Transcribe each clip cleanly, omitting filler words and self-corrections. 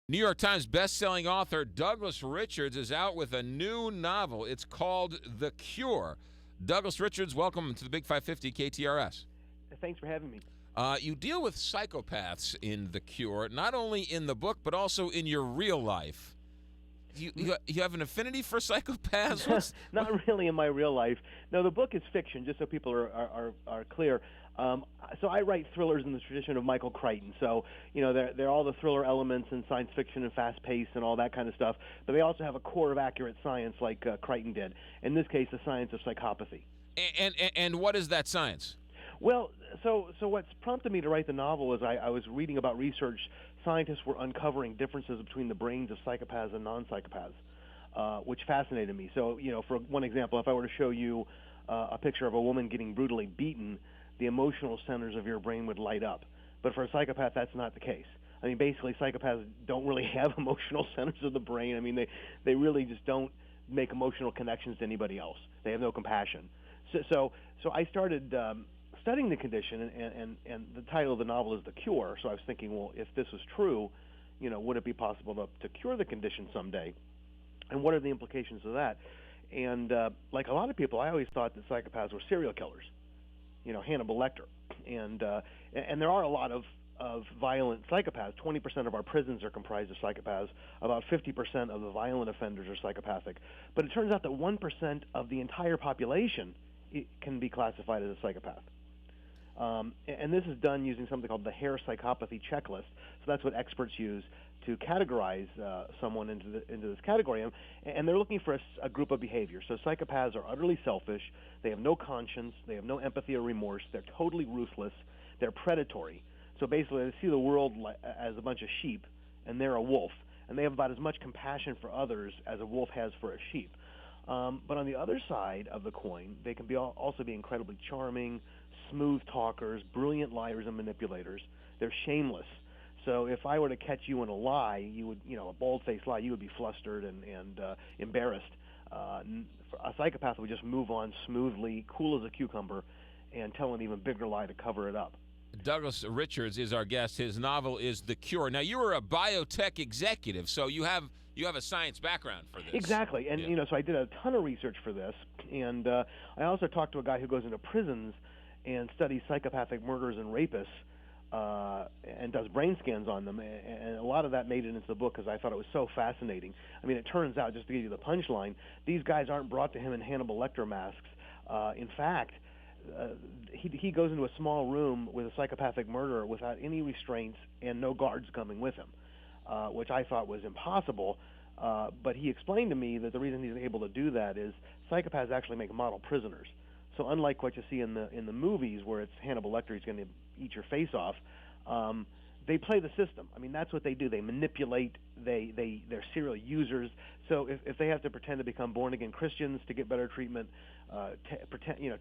New York Times best-selling author Dougleas Richards is out with a new novel. It's called The Cure. Dougleas Richards, welcome to the Big 550 KTRS. Thanks for having me. You deal with psychopaths in The Cure, not only in the book, but also in your real life. You have an affinity for psychopaths? Not really in my real life. No, the book is fiction, just so people are clear. So I write thrillers in the tradition of Michael Crichton. So, they're all the thriller elements in science fiction and fast-paced and all that kind of stuff. But they also have a core of accurate science like Crichton did. In this case, the science of psychopathy. And what is that science? Well, so what's prompted me to write the novel is I was reading about research. Scientists were uncovering differences between the brains of psychopaths and non-psychopaths, which fascinated me. So, for one example, if I were to show you a picture of a woman getting brutally beaten, the emotional centers of your brain would light up. But for a psychopath, that's not the case. I mean, basically, psychopaths don't really have emotional centers of the brain. I mean, they really just don't make emotional connections to anybody else. They have no compassion. So I started studying the condition, and the title of the novel is The Cure. So I was thinking, well, if this was true, would it be possible to cure the condition someday? And what are the implications of that? And like a lot of people, I always thought that psychopaths were serial killers. Hannibal Lecter. And there are a lot of violent psychopaths. 20% of our prisons are comprised of psychopaths. About 50% of the violent offenders are psychopathic. But it turns out that 1% of the entire population can be classified as a psychopath. And this is done using something called the Hare psychopathy checklist. So that's what experts use to categorize someone into this category. And they're looking for a group of behaviors. So psychopaths are utterly selfish. They have no conscience. They have no empathy or remorse. They're totally ruthless. They're predatory. So basically, they see the world as a bunch of sheep, and they're a wolf. And they have about as much compassion for others as a wolf has for a sheep. But on the other side of the coin, they can also be incredibly charming, smooth talkers, brilliant liars and manipulators. They're shameless. So if I were to catch you in a lie, you would, a bald-faced lie, you would be flustered and embarrassed. A psychopath would just move on smoothly, cool as a cucumber, and tell an even bigger lie to cover it up. Dougleas Richards is our guest. His novel is The Cure. Now, you were a biotech executive, so you have a science background for this. Exactly, and so I did a ton of research for this, and I also talked to a guy who goes into prisons and studies psychopathic murderers and rapists, and does brain scans on them, and a lot of that made it into the book because I thought it was so fascinating. I mean, it turns out, just to give you the punchline, these guys aren't brought to him in Hannibal Lecter masks. In fact, he goes into a small room with a psychopathic murderer without any restraints and no guards coming with him, which I thought was impossible. But he explained to me that the reason he's able to do that is psychopaths actually make model prisoners. So unlike what you see in the movies where it's Hannibal Lecter, he's going to eat your face off, they play the system. I mean, that's what they do. They manipulate. They're serial users. So if they have to pretend to become born-again Christians to get better treatment,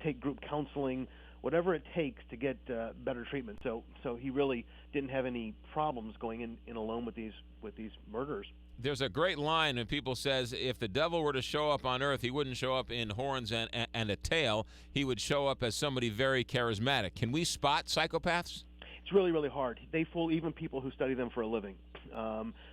take group counseling, whatever it takes to get better treatment. So he really didn't have any problems going in alone with these murderers. There's a great line when people says if the devil were to show up on earth, he wouldn't show up in horns and a tail. He would show up as somebody very charismatic. Can we spot psychopaths? It's really, really hard. They fool even people who study them for a living.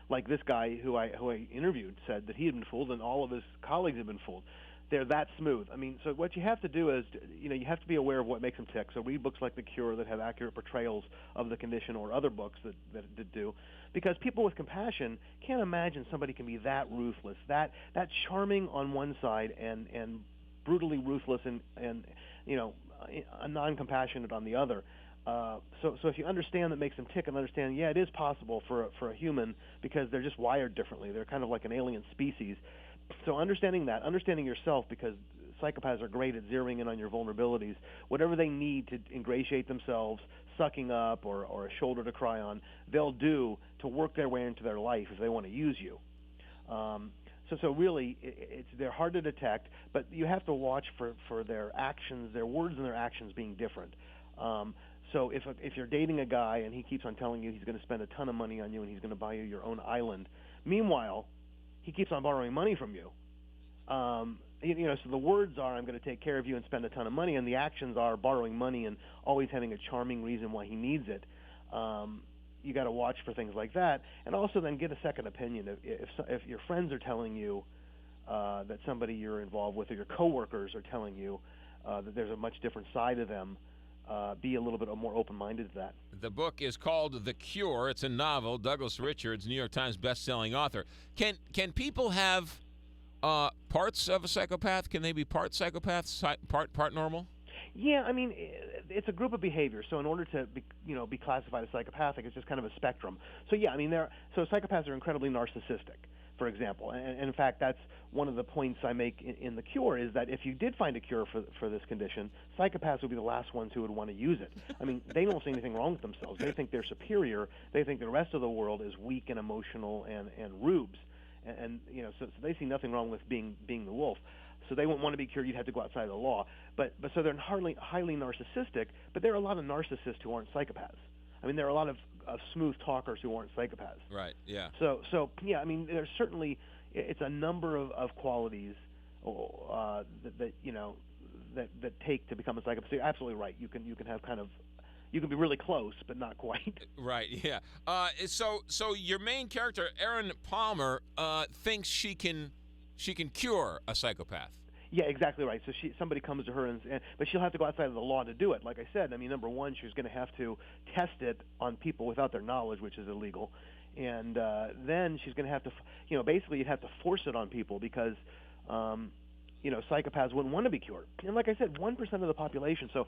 Like this guy who I interviewed said that he had been fooled, and all of his colleagues had been fooled. They're that smooth. I mean, so what you have to do is, you have to be aware of what makes them tick. So read books like The Cure that have accurate portrayals of the condition, or other books that do. Because people with compassion can't imagine somebody can be that ruthless, that charming on one side and brutally ruthless and non-compassionate on the other. So if you understand that makes them tick, and understand, it is possible for a human because they're just wired differently. They're kind of like an alien species. So understanding yourself, because psychopaths are great at zeroing in on your vulnerabilities. Whatever they need to ingratiate themselves, sucking up or a shoulder to cry on, they'll do to work their way into their life if they want to use you. So really, they're hard to detect, but you have to watch for their actions, their words and their actions being different. So if you're dating a guy and he keeps on telling you he's going to spend a ton of money on you and he's going to buy you your own island, meanwhile, he keeps on borrowing money from you. So the words are, I'm going to take care of you and spend a ton of money, and the actions are borrowing money and always having a charming reason why he needs it. you got to watch for things like that, and also then get a second opinion. If your friends are telling you that somebody you're involved with, or your coworkers are telling you that there's a much different side of them, be a little bit more open-minded to that. The book is called The Cure. It's a novel. Dougleas Richards, New York Times best-selling author. Can people have parts of a psychopath? Can they be part psychopaths, part normal? Yeah, I mean, it's a group of behaviors. So in order to be classified as psychopathic, it's just kind of a spectrum. So yeah, I mean, psychopaths are incredibly narcissistic, for example. And in fact, that's one of the points I make in The Cure, is that if you did find a cure for this condition, psychopaths would be the last ones who would want to use it. I mean, they don't see anything wrong with themselves. They think they're superior. They think the rest of the world is weak and emotional and rubes. And so they see nothing wrong with being the wolf. So they won't want to be cured. You'd have to go outside of the law. But so they're highly narcissistic. But there are a lot of narcissists who aren't psychopaths. I mean, there are a lot of smooth talkers who aren't psychopaths. Right. Yeah. So yeah. I mean, there's certainly it's a number of qualities that take to become a psychopath. So you're absolutely right. You can have kind of. You can be really close, but not quite. Right, yeah. So your main character, Erin Palmer, thinks she can cure a psychopath. Yeah, exactly right. So somebody comes to her, but she'll have to go outside of the law to do it. Like I said, I mean, number one, she's going to have to test it on people without their knowledge, which is illegal. And then she's going to have to, basically you'd have to force it on people because, psychopaths wouldn't want to be cured. And like I said, 1% of the population. So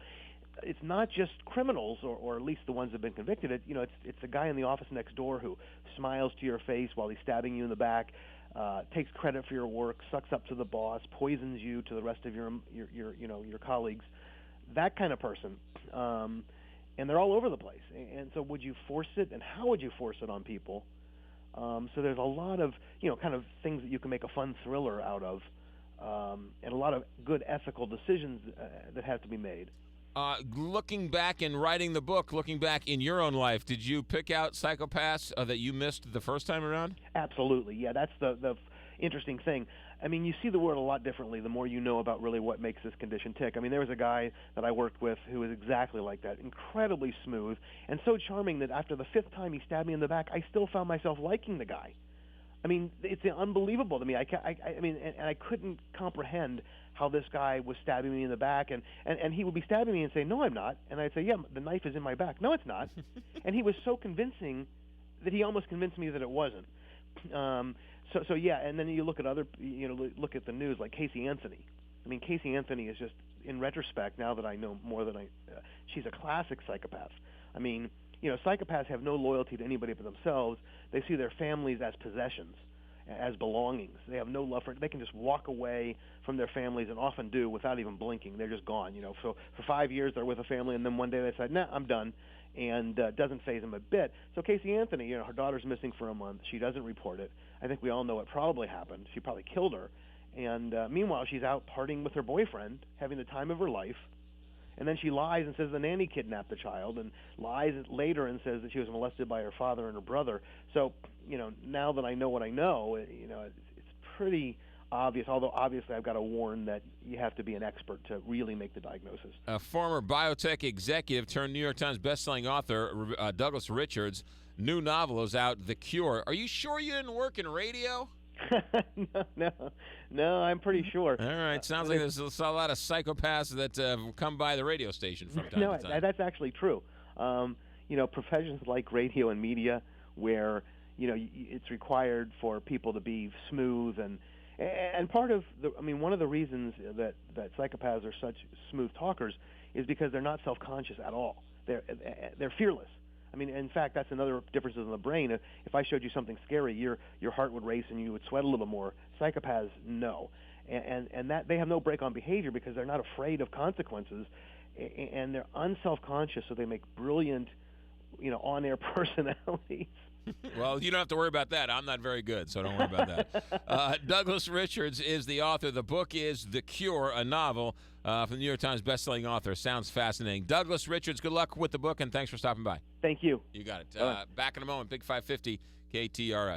it's not just criminals, or at least the ones that have been convicted. It's the guy in the office next door who smiles to your face while he's stabbing you in the back, takes credit for your work, sucks up to the boss, poisons you to the rest of your colleagues. That kind of person, and they're all over the place. And so, would you force it, and how would you force it on people? So there's a lot of kind of things that you can make a fun thriller out of, and a lot of good ethical decisions that have to be made. Looking back and writing the book, looking back in your own life, did you pick out psychopaths that you missed the first time around? Absolutely, yeah. That's the interesting thing. I mean, you see the world a lot differently the more you know about really what makes this condition tick. I mean, there was a guy that I worked with who was exactly like that, incredibly smooth, and so charming that after the 5th time he stabbed me in the back, I still found myself liking the guy. I mean, it's unbelievable to me. I mean, and I couldn't comprehend how this guy was stabbing me in the back, and he would be stabbing me and say, "No, I'm not," and I'd say, "Yeah, the knife is in my back." "No, it's not," and he was so convincing that he almost convinced me that it wasn't. So yeah, and then you look at look at the news like Casey Anthony. I mean, Casey Anthony is just, in retrospect, now that I know more than she's a classic psychopath. I mean, psychopaths have no loyalty to anybody but themselves. They see their families as possessions, as belongings. They have no love for it. They can just walk away from their families, and often do, without even blinking. They're just gone. So for 5 years they're with a family, and then one day they decide, "Nah, I'm done," and doesn't faze them a bit. So Casey Anthony, her daughter's missing for a month. She doesn't report it. I think we all know what probably happened. She probably killed her. And meanwhile, she's out partying with her boyfriend, having the time of her life. And then she lies and says the nanny kidnapped the child, and lies later and says that she was molested by her father and her brother. So, now that I know what I know, it's pretty obvious, although obviously I've got to warn that you have to be an expert to really make the diagnosis. A former biotech executive turned New York Times bestselling author, Dougleas Richards' new novel is out, The Cure. Are you sure you didn't work in radio? No, I'm pretty sure. All right, sounds like there's a lot of psychopaths that come by the radio station from time to time. No, that's actually true. Professions like radio and media, where it's required for people to be smooth, and part of one of the reasons that psychopaths are such smooth talkers is because they're not self-conscious at all. They're fearless. I mean, in fact, that's another difference in the brain. If I showed you something scary, your heart would race and you would sweat a little more. Psychopaths, no. And that they have no break on behavior because they're not afraid of consequences, and they're unself-conscious, so they make brilliant, on-air personalities. Well, you don't have to worry about that. I'm not very good, so don't worry about that. Dougleas Richards is the author. The book is The Cure, a novel from the New York Times bestselling author. Sounds fascinating. Dougleas Richards, good luck with the book, and thanks for stopping by. Thank you. You got it. Back in a moment, Big 550 KTRS.